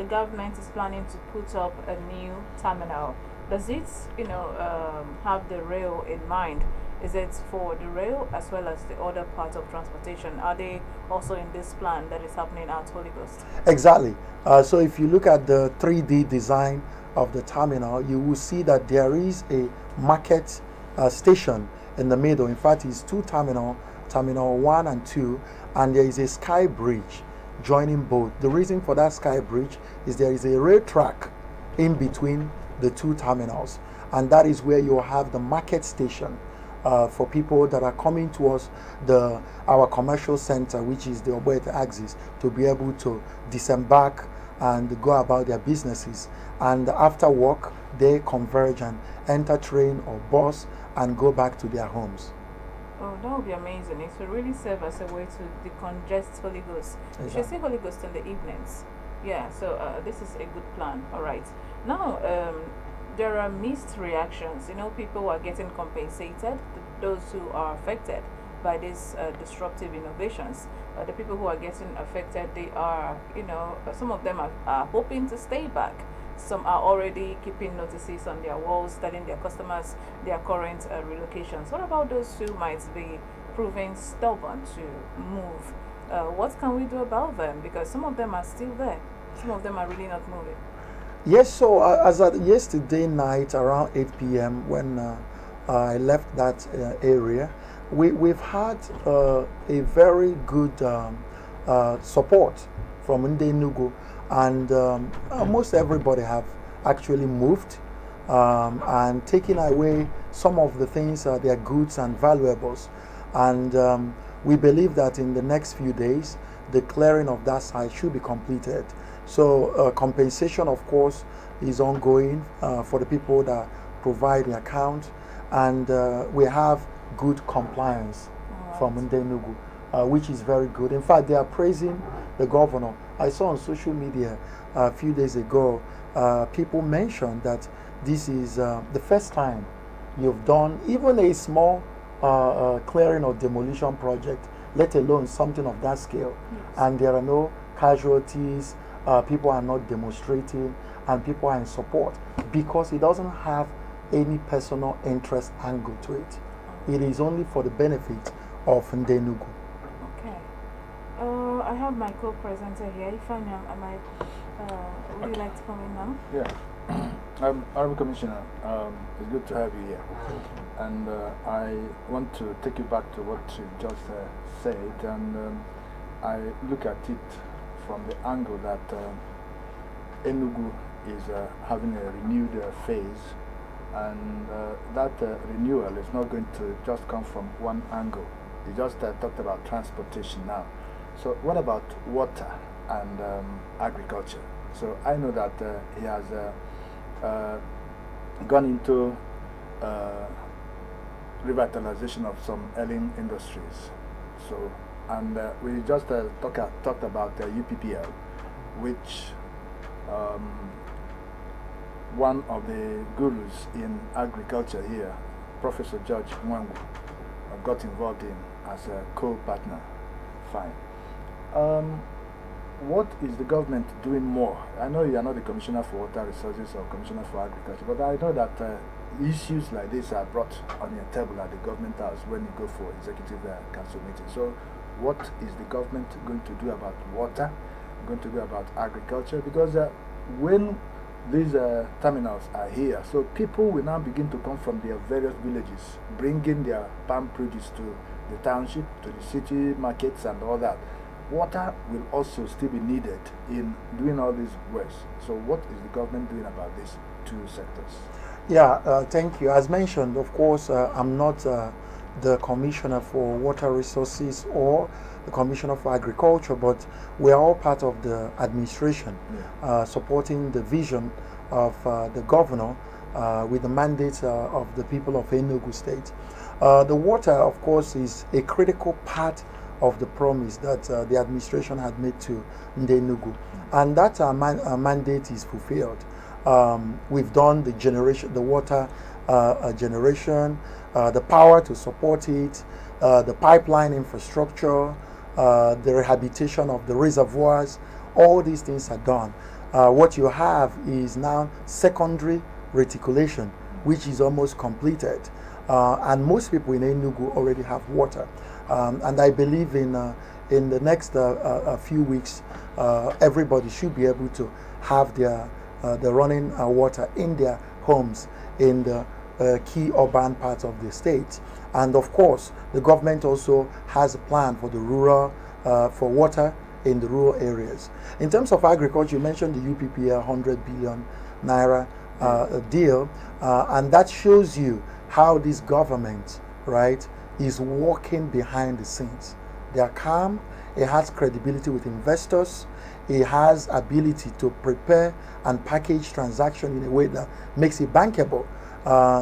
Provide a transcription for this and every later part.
the government is planning to put up a new terminal. Does it, have the rail in mind? Is it for the rail as well as the other part of transportation? Are they also in this plan that is happening at Holy Ghost? Exactly. So if you look at the 3D design of the terminal, you will see that there is a market station in the middle. In fact, it's two terminal 1 and 2, and there is a sky bridge joining both. The reason for that sky bridge is there is a rail track in between the two terminals, and that is where you have the market station for people that are coming towards our commercial center, which is the Oboete axis, to be able to disembark and go about their businesses. And after work, they converge and enter train or bus and go back to their homes. Oh, that would be amazing. It will really serve as a way to decongest Holy Ghost. Exactly. You should see Holy Ghost in the evenings. Yeah, so this is a good plan. All right. Now, there are mixed reactions. People are getting compensated, those who are affected by these disruptive innovations. The people who are getting affected, they are, some of them are hoping to stay back. Some are already keeping notices on their walls, telling their customers their current relocations. What about those who might be proving stubborn to move? What can we do about them? Because some of them are still there. Some of them are really not moving. Yes, so as at yesterday night around 8 p.m. when I left that area, we've had a very good support from Enugu, and almost everybody have actually moved and taken away some of the things, their goods and valuables, and we believe that in the next few days the clearing of that site should be completed. So compensation, of course, is ongoing for the people that provide the account, and we have good compliance from Enugu, which is very good. In fact, they are praising the governor. I saw on social media a few days ago, people mentioned that this is the first time you've done even a small clearing or demolition project, let alone something of that scale. Yes. And there are no casualties, people are not demonstrating, and people are in support because it doesn't have any personal interest angle to it. It is only for the benefit of Enugu. Okay. I have my co-presenter here. Ifeanyi, would you like to come in now? Yeah. Honorable Commissioner, it's good to have you here. And I want to take you back to what you just said, and I look at it from the angle that Enugu is having a renewed phase, and that renewal is not going to just come from one angle. You just talked about transportation now. So what about water and agriculture? So I know that he has gone into revitalization of some ailing industries. So, and we just talked about UPPL, which one of the gurus in agriculture here, Professor George Mwangu, got involved in as a co-partner. Fine. What is the government doing more? I know you are not the Commissioner for Water Resources or Commissioner for Agriculture, but I know that issues like this are brought on your table at the government house when you go for executive council meetings. So what is the government going to do about water, going to do about agriculture? Because when these terminals are here, so people will now begin to come from their various villages, bringing their palm produce to the township, to the city markets and all that. Water will also still be needed in doing all these works. So what is the government doing about these two sectors? Yeah, thank you. As mentioned, of course, I'm not the Commissioner for Water Resources or the Commissioner for Agriculture, but we are all part of the administration, supporting the vision of the governor with the mandate of the people of Enugu State. The water, of course, is a critical part of the promise that the administration had made to Enugu, and that mandate is fulfilled. We've done the water generation, the power to support it, the pipeline infrastructure, the rehabilitation of the reservoirs. All these things are done. what you have is now secondary reticulation, which is almost completed. And most people in Enugu already have water. And I believe in the next few weeks, everybody should be able to have the running water in their homes in the key urban parts of the state. And of course, the government also has a plan for the rural, for water in the rural areas. In terms of agriculture, you mentioned the UPPL 100 billion naira deal, and that shows you how this government, right, is working behind the scenes. They are calm, it has credibility with investors, it has ability to prepare and package transaction in a way that makes it bankable,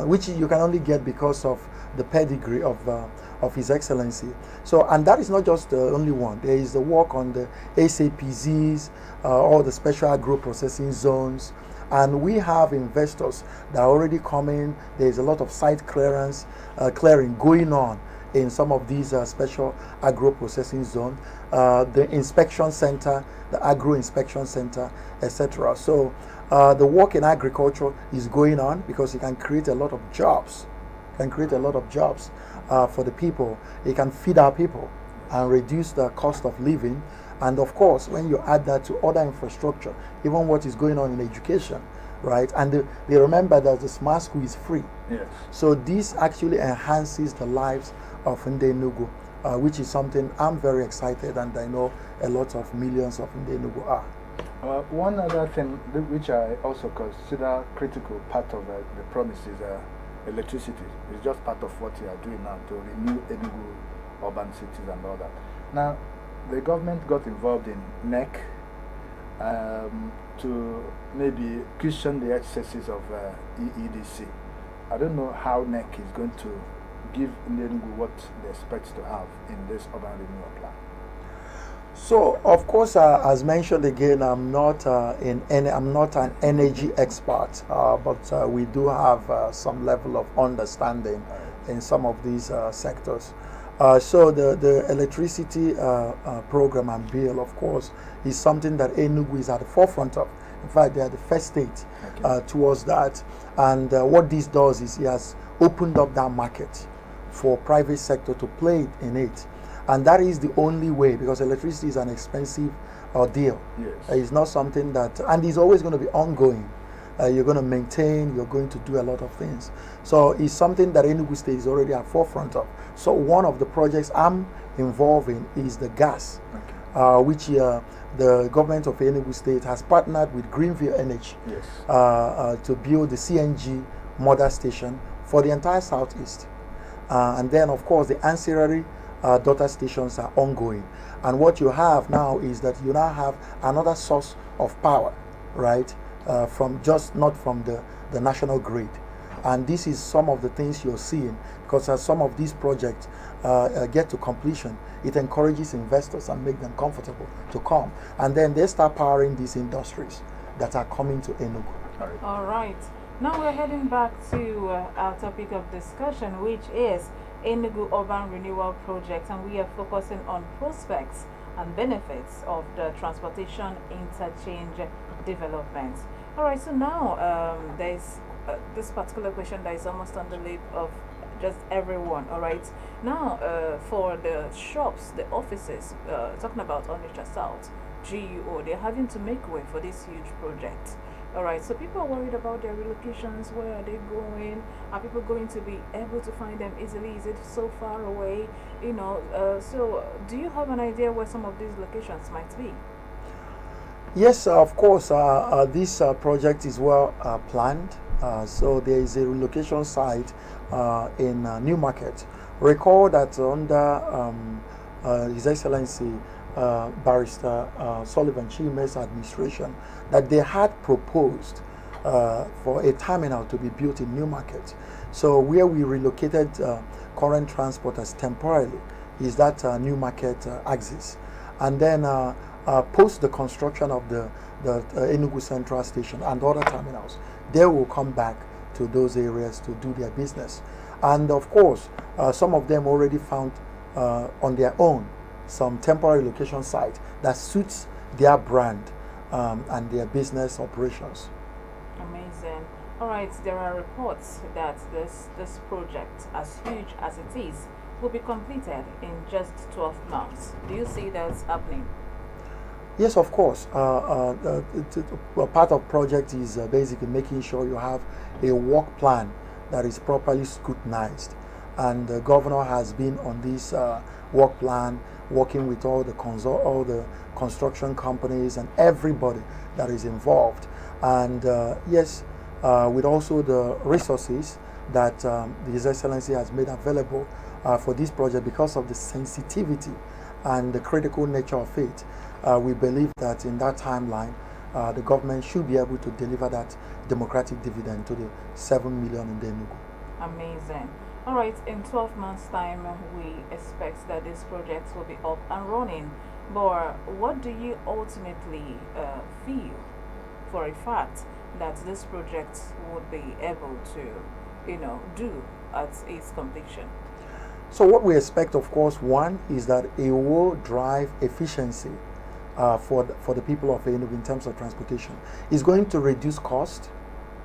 which you can only get because of the pedigree of His Excellency. So, and that is not just the only one. There is the work on the SAPZs, all the special agro processing zones, and we have investors that are already coming. There is a lot of site clearing going on in some of these special agro processing zones, the inspection center, the agro inspection center, etc. So the work in agriculture is going on because it can create a lot of jobs. For the people. It can feed our people and reduce the cost of living. And of course, when you add that to other infrastructure, even what is going on in education, right? And they remember that the smart school is free. Yes. So this actually enhances the lives of Enugu, which is something I'm very excited, and I know a lot of millions of Enugu are. One other thing which I also consider critical part of the promise is electricity. It's just part of what you are doing now to renew Enugu urban cities and all that. Now, the government got involved in NEC to maybe cushion the excesses of EEDC. I don't know how NEC is going to give Enugu what they expect to have in this urban renewal plan. So, of course, as mentioned again, I'm not I'm not an energy expert, but we do have some level of understanding in some of these sectors. So the electricity program and bill, of course, is something that Enugu is at the forefront of. In fact, they are the first state towards that. And what this does is it has opened up that market for private sector to play in it. And that is the only way, because electricity is an expensive deal. Yes. It's not something that, and it's always going to be ongoing. You're going to maintain, you're going to do a lot of things. So it's something that Enugu State is already at forefront of. So one of the projects I'm involved in is the gas, which the government of Enugu State has partnered with Greenville Energy to build the CNG mother station for the entire southeast. And then, of course, the ancillary daughter stations are ongoing. And what you have now is that you now have another source of power, right? From just not from the national grid. And this is some of the things you're seeing, because as some of these projects get to completion, it encourages investors and make them comfortable to come. And then they start powering these industries that are coming to Enugu. All right. Now we're heading back to our topic of discussion, which is Enugu Urban Renewal Project, and we are focusing on prospects and benefits of the Transportation Interchange development. All right, so now there's this particular question that is almost on the lip of just everyone. All right, now for the shops, the offices, talking about Onitsha South, GUO, they're having to make way for this huge project. All right, so people are worried about their relocations. Where are they going? Are people going to be able to find them easily? Is it so far away? You know, so do you have an idea where some of these locations might be? Yes, of course. This project is well planned. So there is a relocation site in Newmarket. Recall that under His Excellency Barrister Sullivan Chima's administration, that they had proposed for a terminal to be built in Newmarket. So where we relocated current transporters temporarily is that Newmarket axis. And then post the construction of the Enugu Central Station and other terminals, they will come back to those areas to do their business. And of course, some of them already found on their own some temporary location site that suits their brand and their business operations. Amazing. All right, there are reports that this project, as huge as it is, will be completed in just 12 months. Do you see that's happening? Yes, of course. Part of project is basically making sure you have a work plan that is properly scrutinized, and the governor has been on this work plan, working with all the construction companies and everybody that is involved, and yes, with also the resources that His Excellency has made available for this project because of the sensitivity and the critical nature of it. We believe that in that timeline, the government should be able to deliver that democratic dividend to the 7 million in the Enugu. Amazing. All right, in 12 months' time, we expect that this project will be up and running. But what do you ultimately feel for a fact that this project would be able to, do at its completion? So what we expect, of course, one is that it will drive efficiency for the people of Enugu in terms of transportation. It's going to reduce cost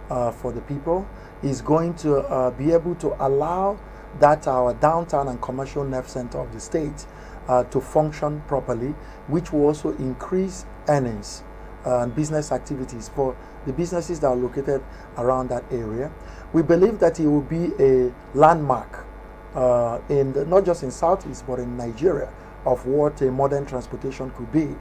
for the people. It's going to be able to allow that our downtown and commercial nerve center of the state to function properly, which will also increase earnings and business activities for the businesses that are located around that area. We believe that it will be a landmark not just in Southeast but in Nigeria of what a modern transportation could be.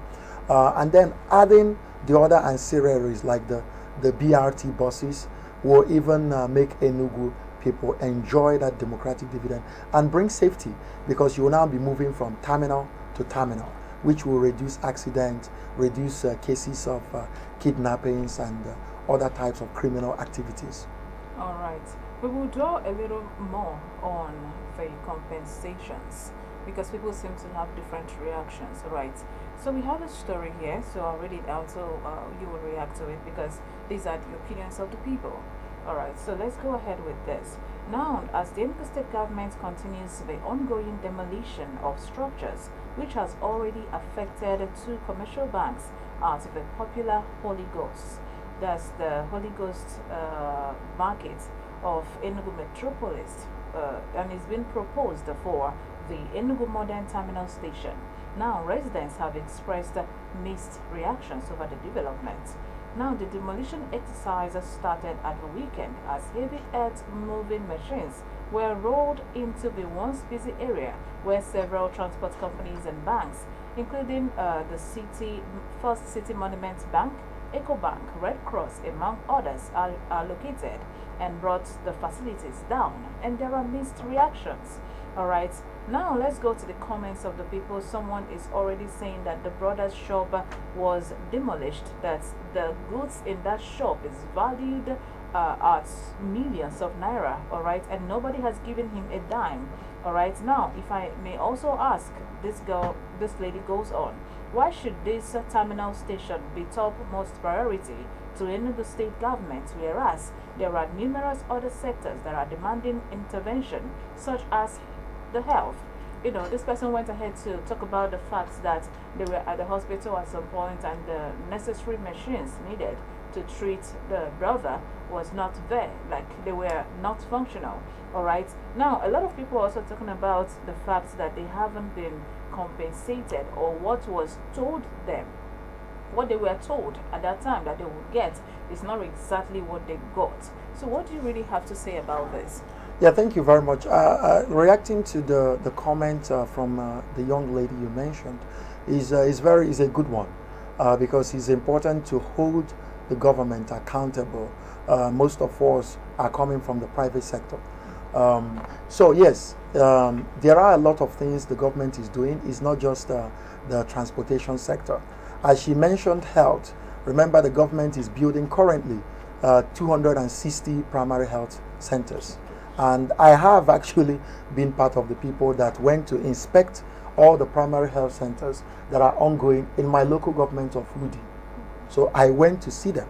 And then adding the other ancillaries like the BRT buses will even make Enugu people enjoy that democratic dividend and bring safety, because you will now be moving from terminal to terminal, which will reduce accidents, reduce cases of kidnappings and other types of criminal activities. All right. We will draw a little more on the compensations because people seem to have different reactions. All right. So we have a story here, so I'll read it out so you will react to it because these are the opinions of the people. All right. So let's go ahead with this. Now, as the Enugu State government continues the ongoing demolition of structures, which has already affected 2 commercial banks out of the popular Holy Ghost, that's the Holy Ghost market of Enugu Metropolis, and it's been proposed for the Enugu Modern Terminal Station. Now, residents have expressed mixed reactions over the development. Now, the demolition exercise started at the weekend as heavy earth-moving machines were rolled into the once busy area where several transport companies and banks, including the First City Monument Bank, EcoBank, Red Cross, among others, are located, and brought the facilities down. And there are mixed reactions. All right. Now let's go to the comments of the people. Someone is already saying that the brother's shop was demolished, that the goods in that shop is valued at millions of naira, all right, and nobody has given him a dime. All right. Now, if I may also ask, this lady goes on, why should this terminal station be topmost priority to Enugu state government, whereas there are numerous other sectors that are demanding intervention, such as the health? This person went ahead to talk about the fact that they were at the hospital at some point and the necessary machines needed to treat the brother was not there, like they were not functional. All right. Now, a lot of people are also talking about the fact that they haven't been compensated, or what was told them, what they were told at that time that they would get is not exactly what they got. So what do you really have to say about this? Yeah, thank you very much. Reacting to the comment from the young lady you mentioned is a good one because it's important to hold the government accountable. Most of us are coming from the private sector. So yes, there are a lot of things the government is doing. It's not just the transportation sector. As she mentioned, health. Remember, the government is building currently 260 primary health centers. And I have actually been part of the people that went to inspect all the primary health centers that are ongoing in my local government of Udi. So I went to see them.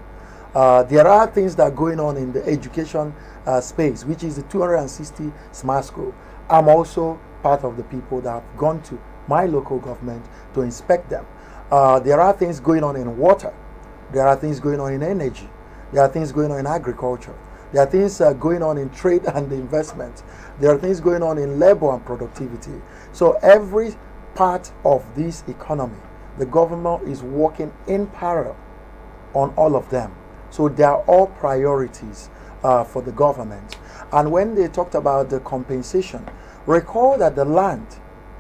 There are things that are going on in the education space, which is the 260 smart school. I'm also part of the people that have gone to my local government to inspect them. There are things going on in water. There are things going on in energy. There are things going on in agriculture. There are things going on in trade and investment. There are things going on in labor and productivity. So every part of this economy, the government is working in parallel on all of them. So they are all priorities for the government. And when they talked about the compensation, recall that the land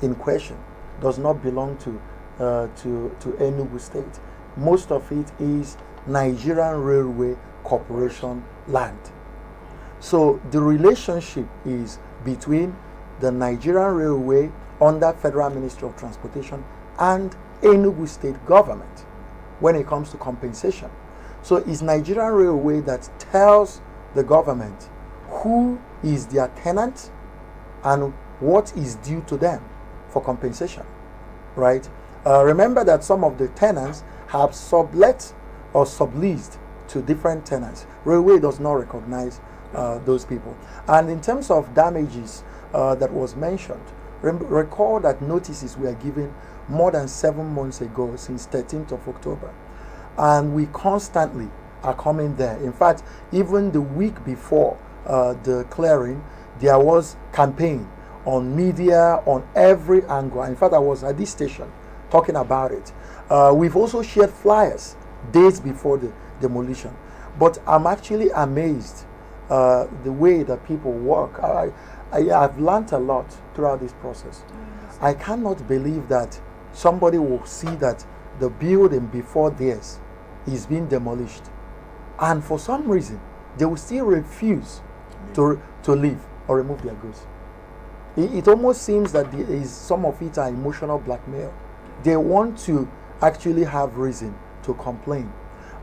in question does not belong to Enugu State. Most of it is Nigerian Railway Corporation land. So the relationship is between the Nigerian Railway under Federal Ministry of Transportation and Enugu State government when it comes to compensation. So it's Nigerian Railway that tells the government who is their tenant and what is due to them for compensation, right? Remember that some of the tenants have sublet or subleased to different tenants. Railway does not recognize those people. And in terms of damages that was mentioned, recall that notices were given more than 7 months ago, since 13th of October. And we constantly are coming there. In fact, even the week before the clearing, there was campaign on media, on every angle. In fact, I was at this station talking about it. We've also shared flyers days before the demolition. But I'm actually amazed the way that people work. I've learned a lot throughout this process. I cannot believe that somebody will see that the building before theirs is being demolished, and for some reason they will still refuse to leave or remove their goods. It almost seems that there is some of it are emotional blackmail. They want to actually have reason to complain.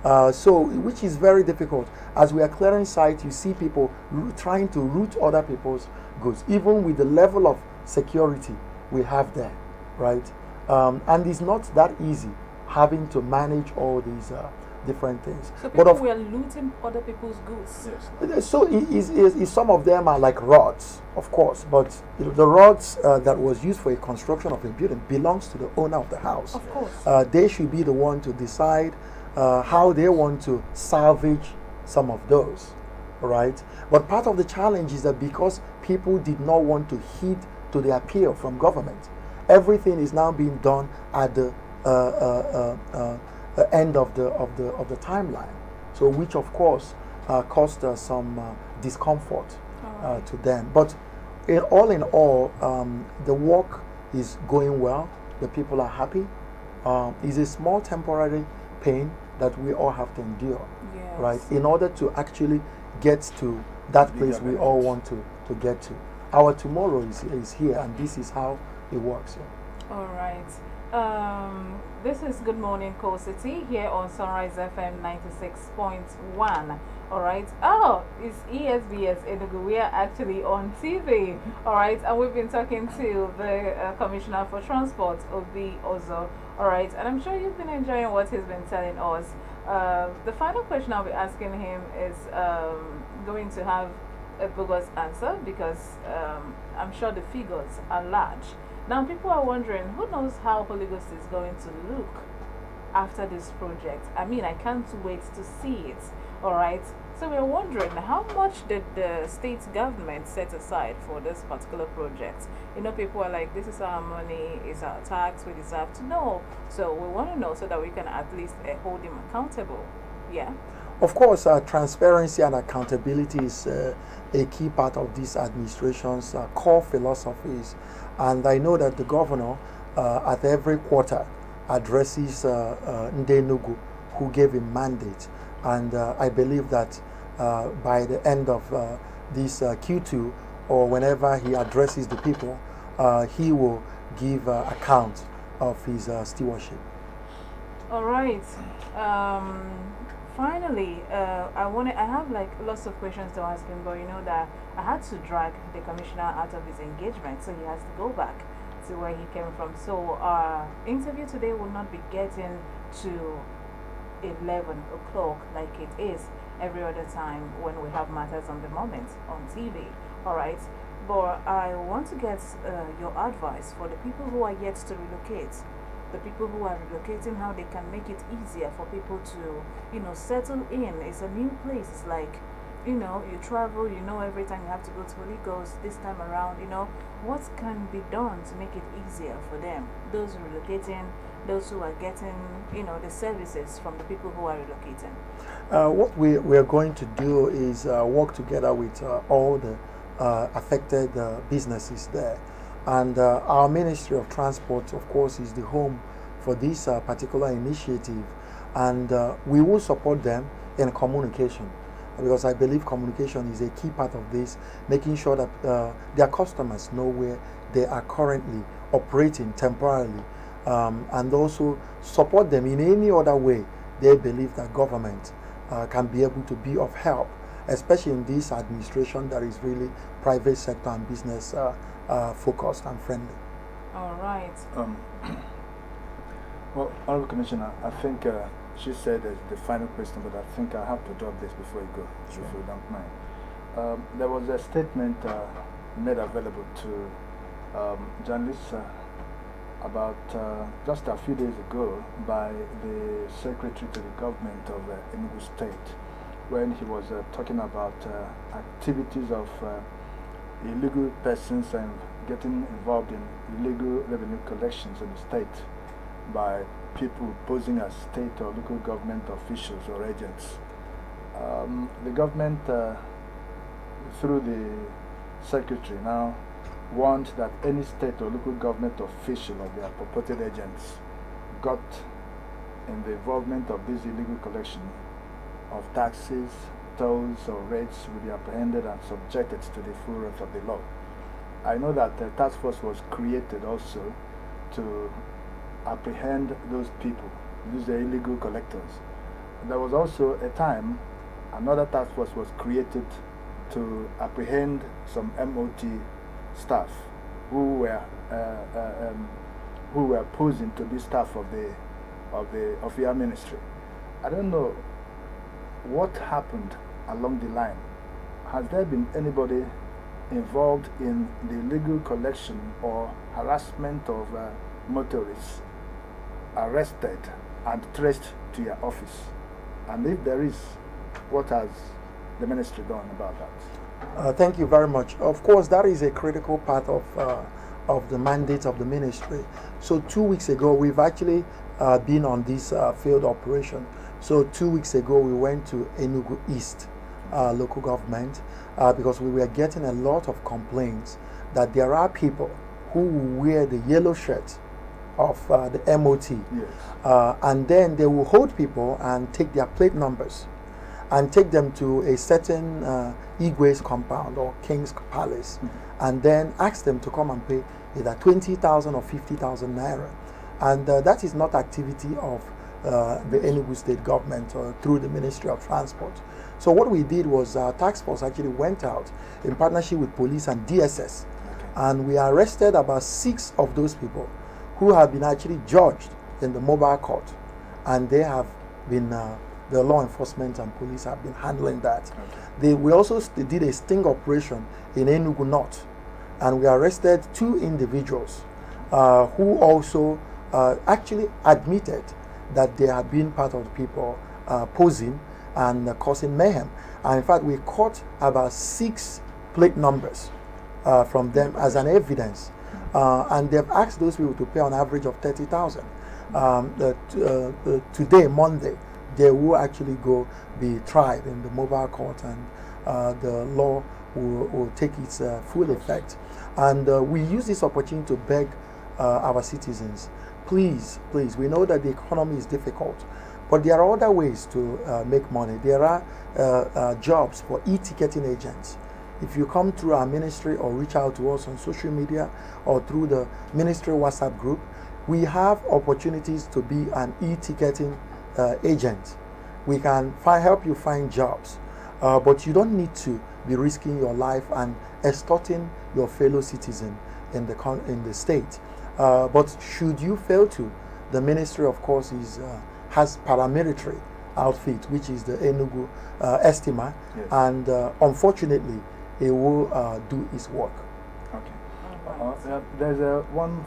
So, which is very difficult. As we are clearing site, you see people trying to root other people's goods, even with the level of security we have there, right? And it's not that easy having to manage all these different things. So people were looting other people's goods. Yes. So some of them are like rods, of course, but the rods that was used for a construction of a building belongs to the owner of the house. Of course. They should be the one to decide how they want to salvage some of those, right? But part of the challenge is that because people did not want to heed to the appeal from government, everything is now being done at the end of the timeline. So, which of course caused some discomfort to them. But all in all, the work is going well. The people are happy. It's a small temporary pain that we all have to endure, Yes. right? In order to actually get to that place we all want to get to. Our tomorrow is here, and this is how it works. Yeah. All right. This is Good Morning Coal City here on Sunrise FM 96.1. All right. Oh, it's ESBS Enugu. We are actually on TV. All right. And we've been talking to the Commissioner for Transport, Obi Ozor. All right. And I'm sure you've been enjoying what he's been telling us. The final question I'll be asking him is going to have a bogus answer because I'm sure the figures are large. Now, people are wondering, who knows how Holy Ghost is going to look after this project? I mean, I can't wait to see it. All right. So we're wondering, how much did the state government set aside for this particular project? You know, people are like, this is our money, it's our tax, we deserve to know. So we want to know so that we can at least hold him accountable. Yeah. Of course, transparency and accountability is a key part of this administration's core philosophies. And I know that the governor at every quarter addresses Enugu, who gave him mandate. And I believe that by the end of this Q2, or whenever he addresses the people, he will give account of his stewardship. All right. Finally, I have like lots of questions to ask him, but you know that I had to drag the commissioner out of his engagement, so he has to go back to where he came from. So our interview today will not be getting to 11 o'clock like it is every other time when we have matters on the moment on TV. All right. But I want to get your advice for the people who are yet to relocate. the people who are relocating, how they can make it easier for people to, settle in. It's a new place. It's like, you travel, every time you have to go to Lagos this time around, what can be done to make it easier for them, those relocating, those who are getting, the services from the people who are relocating? What we are going to do is work together with all the affected businesses there. And our Ministry of Transport, of course, is the home for this particular initiative. And we will support them in communication, because I believe communication is a key part of this, making sure that their customers know where they are currently operating temporarily, and also support them in any other way they believe that government can be able to be of help, especially in this administration that is really private sector and business focused and friendly. All right. Well, Honorable Commissioner, I think she said the final question, but I think I have to drop this before you go, Sure. if you don't mind. There was a statement made available to journalists about just a few days ago by the Secretary to the Government of Enugu State, when he was talking about activities of illegal persons and getting involved in illegal revenue collections in the state by people posing as state or local government officials or agents. The government, through the secretary, now warned that any state or local government official or their purported agents got in the involvement of this illegal collection of taxes, tolls or rates will be apprehended and subjected to the full wrath of the law. I know that a task force was created also to apprehend those people, these illegal collectors. There was also a time another task force was created to apprehend some MOT staff who were posing to be staff of your ministry. I don't know what happened along the line. Has there been anybody involved in the illegal collection or harassment of motorists arrested and traced to your office? And if there is, what has the ministry done about that? Thank you very much. Of course, that is a critical part of the mandate of the ministry. So 2 weeks ago, we've actually been on this field operation. So 2 weeks ago, we went to Enugu East local government because we were getting a lot of complaints that there are people who wear the yellow shirt of the MOT, Yes. and then they will hold people and take their plate numbers and take them to a certain Igwe's compound or King's Palace, and then ask them to come and pay either 20,000 or 50,000 naira. And that is not activity of the Enugu state government or through the Ministry of Transport. So what we did was our task force actually went out in partnership with police and DSS, and we arrested about 6 of those people who have been actually judged in the mobile court, and they have been the law enforcement and police have been handling that. We also did a sting operation in Enugu North, and we arrested 2 individuals who also actually admitted that they had been part of the people posing and causing mayhem. And in fact, we caught about 6 plate numbers from them as an evidence. And they've asked those people to pay on average of 30,000. Today, Monday, they will actually be tried in the mobile court, and the law will take its full effect. And we use this opportunity to beg our citizens, please, we know that the economy is difficult, but there are other ways to make money. There are jobs for e-ticketing agents. If you come through our ministry or reach out to us on social media or through the ministry WhatsApp group, we have opportunities to be an e-ticketing agent. We can help you find jobs, but you don't need to be risking your life and extorting your fellow citizen in the state. But should you fail to, the ministry, of course, has paramilitary outfit, which is the Enugu Estima, Yes. and unfortunately, it will do its work. Okay. There's one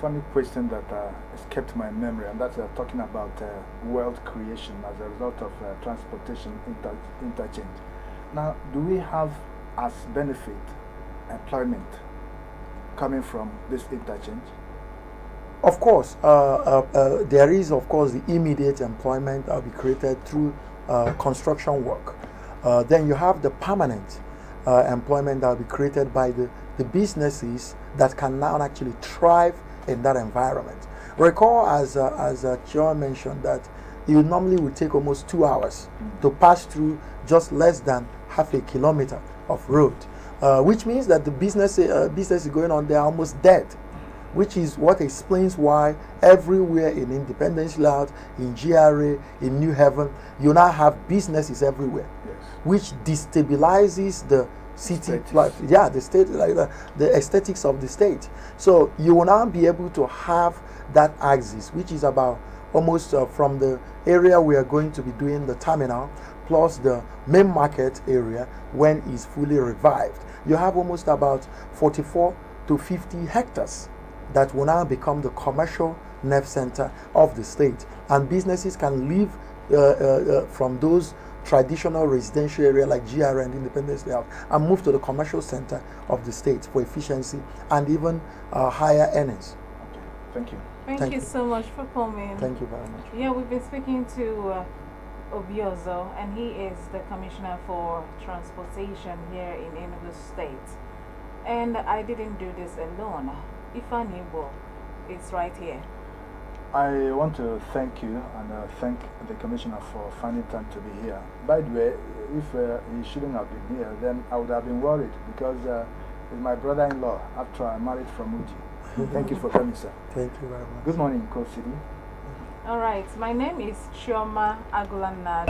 funny question that escaped my memory, and that's talking about wealth creation as a result of transportation interchange. Now, do we have as benefit employment coming from this interchange? Of course, there is, of course, the immediate employment that will be created through construction work. Then you have the permanent employment that will be created by the businesses that can now actually thrive in that environment. Recall, as Chioma mentioned, that it normally would take almost 2 hours to pass through just less than half a kilometer of road, which means that the business is going on there almost dead, which is what explains why everywhere in Independence Layout, in GRA, in New Haven, you now have businesses everywhere, Yes. which destabilizes the city, the state, like the aesthetics of the state. So you will now be able to have that axis, which is about almost from the area we are going to be doing the terminal plus the main market area when it's fully revived. You have almost about 44 to 50 hectares that will now become the commercial nerve center of the state, and businesses can live from those traditional residential area like GR and Independence Layout and move to the commercial center of the state for efficiency and even higher earnings. Okay, thank you. Thank you so much for coming. Thank you very much. Yeah, we've been speaking to Obi Ozor, and he is the Commissioner for Transportation here in Enugu State. And I didn't do this alone. Ifeanyi is right here. I want to thank you and thank the Commissioner for finding time to be here. By the way, if he shouldn't have been here, then I would have been worried because he's my brother-in-law after I married from Uji. Thank you for coming, sir. Thank you very much. Good morning, Coach City. All right, my name is Chioma Agulanna.